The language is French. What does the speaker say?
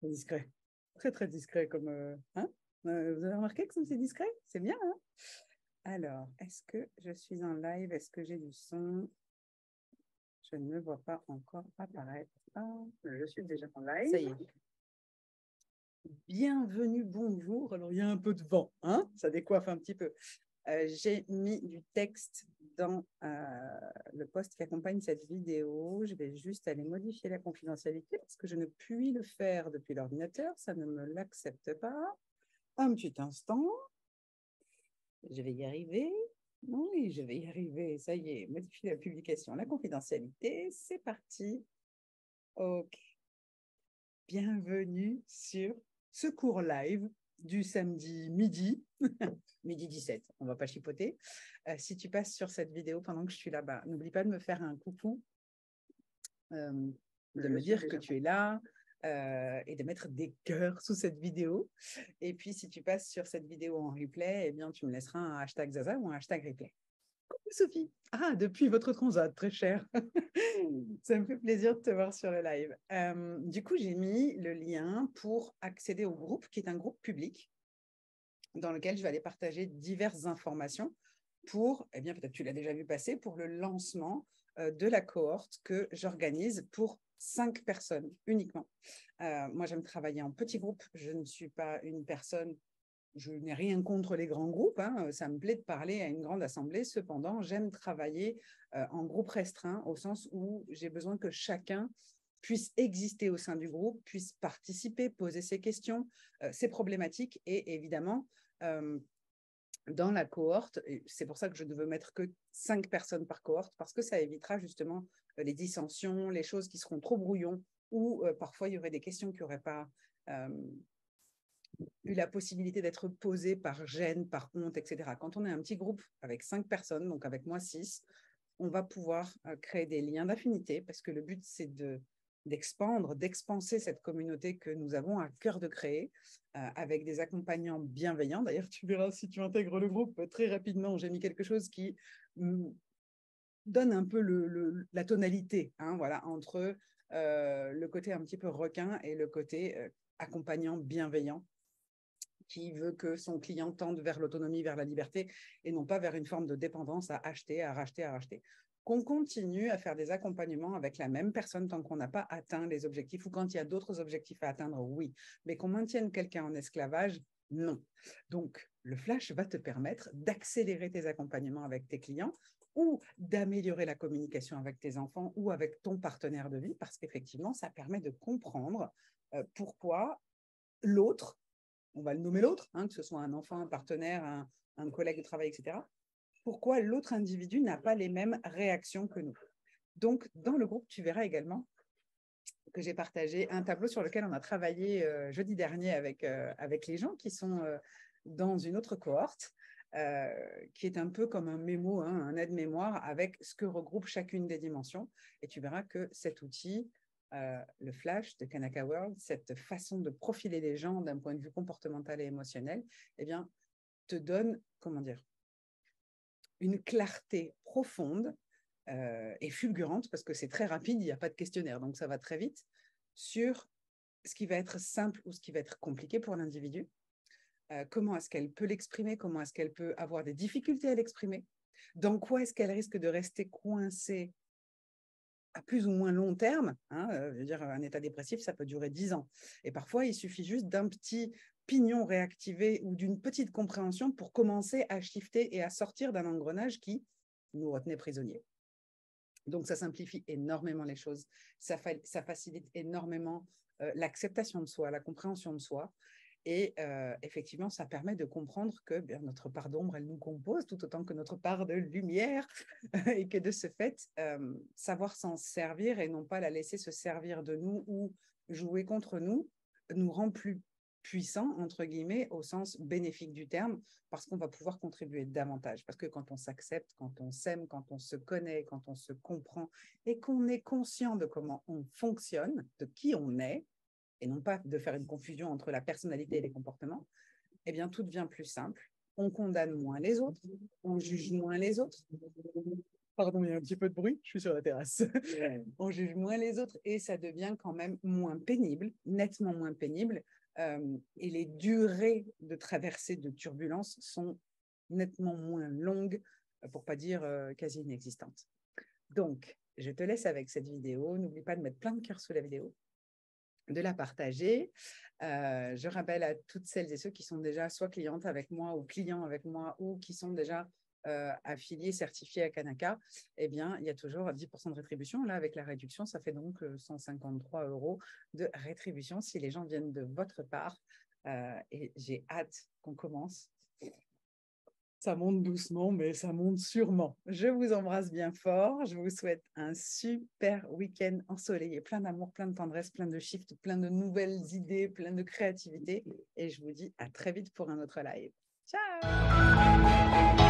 Discret. Très, très discret comme... hein vous avez remarqué que c'est discret? C'est bien, hein? Alors, est-ce que je suis en live? Est-ce que j'ai du son? Je ne me vois pas encore apparaître. Ah, je suis déjà en live. Ça y est. Bienvenue, bonjour. Alors, il y a un peu de vent, hein? Ça décoiffe un petit peu. J'ai mis du texte dans le post qui accompagne cette vidéo. Je vais juste aller modifier la confidentialité parce que je ne puis le faire depuis l'ordinateur. Ça ne me l'accepte pas. Un petit instant. Je vais y arriver. Oui, je vais y arriver. Ça y est, modifier la publication, la confidentialité. C'est parti. OK. Bienvenue sur ce cours live du samedi midi, midi 17, on ne va pas chipoter. Si tu passes sur cette vidéo pendant que je suis là-bas, n'oublie pas de me faire un coucou, de me dire que tu es là et de mettre des cœurs sous cette vidéo. Et puis, si tu passes sur cette vidéo en replay, eh bien, tu me laisseras un hashtag Zaza ou un hashtag replay. Coucou Sophie. Ah, depuis votre transat, très cher. Ça me fait plaisir de te voir sur le live. Du coup, j'ai mis le lien pour accéder au groupe, qui est un groupe public, dans lequel je vais aller partager diverses informations pour, eh bien, peut-être tu l'as déjà vu passer, pour le lancement de la cohorte que j'organise pour 5 personnes uniquement. Moi, j'aime travailler en petits groupes. Je ne suis pas une personne... Je n'ai rien contre les grands groupes, hein. Ça me plaît de parler à une grande assemblée. Cependant, j'aime travailler en groupe restreint au sens où j'ai besoin que chacun puisse exister au sein du groupe, puisse participer, poser ses questions, ses problématiques et évidemment, dans la cohorte, c'est pour ça que je ne veux mettre que 5 personnes par cohorte parce que ça évitera justement les dissensions, les choses qui seront trop brouillons ou parfois il y aurait des questions qui n'auraient pas... eu la possibilité d'être posée par gêne, par honte, etc. Quand on est un petit groupe avec 5 personnes, donc avec moi 6, on va pouvoir créer des liens d'affinité parce que le but, c'est d'expandre, d'expanser cette communauté que nous avons à cœur de créer avec des accompagnants bienveillants. D'ailleurs, tu verras si tu intègres le groupe très rapidement, j'ai mis quelque chose qui donne un peu la tonalité, hein, voilà, entre le côté un petit peu requin et le côté accompagnant bienveillant qui veut que son client tende vers l'autonomie, vers la liberté, et non pas vers une forme de dépendance à acheter, à racheter, à racheter. Qu'on continue à faire des accompagnements avec la même personne tant qu'on n'a pas atteint les objectifs, ou quand il y a d'autres objectifs à atteindre, oui. Mais qu'on maintienne quelqu'un en esclavage, non. Donc, le flash va te permettre d'accélérer tes accompagnements avec tes clients ou d'améliorer la communication avec tes enfants ou avec ton partenaire de vie, parce qu'effectivement, ça permet de comprendre pourquoi l'autre, on va le nommer l'autre, hein, que ce soit un enfant, un partenaire, un collègue de travail, etc., pourquoi l'autre individu n'a pas les mêmes réactions que nous. Donc, dans le groupe, tu verras également que j'ai partagé un tableau sur lequel on a travaillé jeudi dernier avec les gens qui sont dans une autre cohorte, qui est un peu comme un mémo, hein, un aide-mémoire avec ce que regroupe chacune des dimensions. Et tu verras que cet outil, le flash de Kanaka World, cette façon de profiler les gens d'un point de vue comportemental et émotionnel, eh bien, te donne, comment dire, une clarté profonde et fulgurante, parce que c'est très rapide, il n'y a pas de questionnaire, donc ça va très vite, sur ce qui va être simple ou ce qui va être compliqué pour l'individu, comment est-ce qu'elle peut l'exprimer, comment est-ce qu'elle peut avoir des difficultés à l'exprimer, dans quoi est-ce qu'elle risque de rester coincée à plus ou moins long terme, hein, je veux dire, un état dépressif, ça peut durer 10 ans. Et parfois, il suffit juste d'un petit pignon réactivé ou d'une petite compréhension pour commencer à shifter et à sortir d'un engrenage qui nous retenait prisonniers. Donc, ça simplifie énormément les choses. Ça facilite énormément l'acceptation de soi, la compréhension de soi. Et effectivement, ça permet de comprendre que notre part d'ombre, elle nous compose tout autant que notre part de lumière et que de ce fait, savoir s'en servir et non pas la laisser se servir de nous ou jouer contre nous rend plus puissants, entre guillemets, au sens bénéfique du terme, parce qu'on va pouvoir contribuer davantage. Parce que quand on s'accepte, quand on s'aime, quand on se connaît, quand on se comprend et qu'on est conscient de comment on fonctionne, de qui on est, et non pas de faire une confusion entre la personnalité et les comportements, eh bien, tout devient plus simple. On condamne moins les autres, on juge moins les autres. Pardon, il y a un petit peu de bruit, je suis sur la terrasse. On juge moins les autres et ça devient quand même moins pénible, nettement moins pénible. Et les durées de traversée de turbulences sont nettement moins longues, pour ne pas dire quasi inexistantes. Donc, je te laisse avec cette vidéo. N'oublie pas de mettre plein de cœurs sous la vidéo, de la partager. Je rappelle à toutes celles et ceux qui sont déjà soit clientes avec moi ou clients avec moi ou qui sont déjà affiliés, certifiés à Kanaka, eh bien, il y a toujours 10% de rétribution. Là, avec la réduction, ça fait donc 153 € de rétribution si les gens viennent de votre part. Et j'ai hâte qu'on commence. Ça monte doucement, mais ça monte sûrement. Je vous embrasse bien fort. Je vous souhaite un super week-end ensoleillé, plein d'amour, plein de tendresse, plein de shifts, plein de nouvelles idées, plein de créativité. Et je vous dis à très vite pour un autre live. Ciao!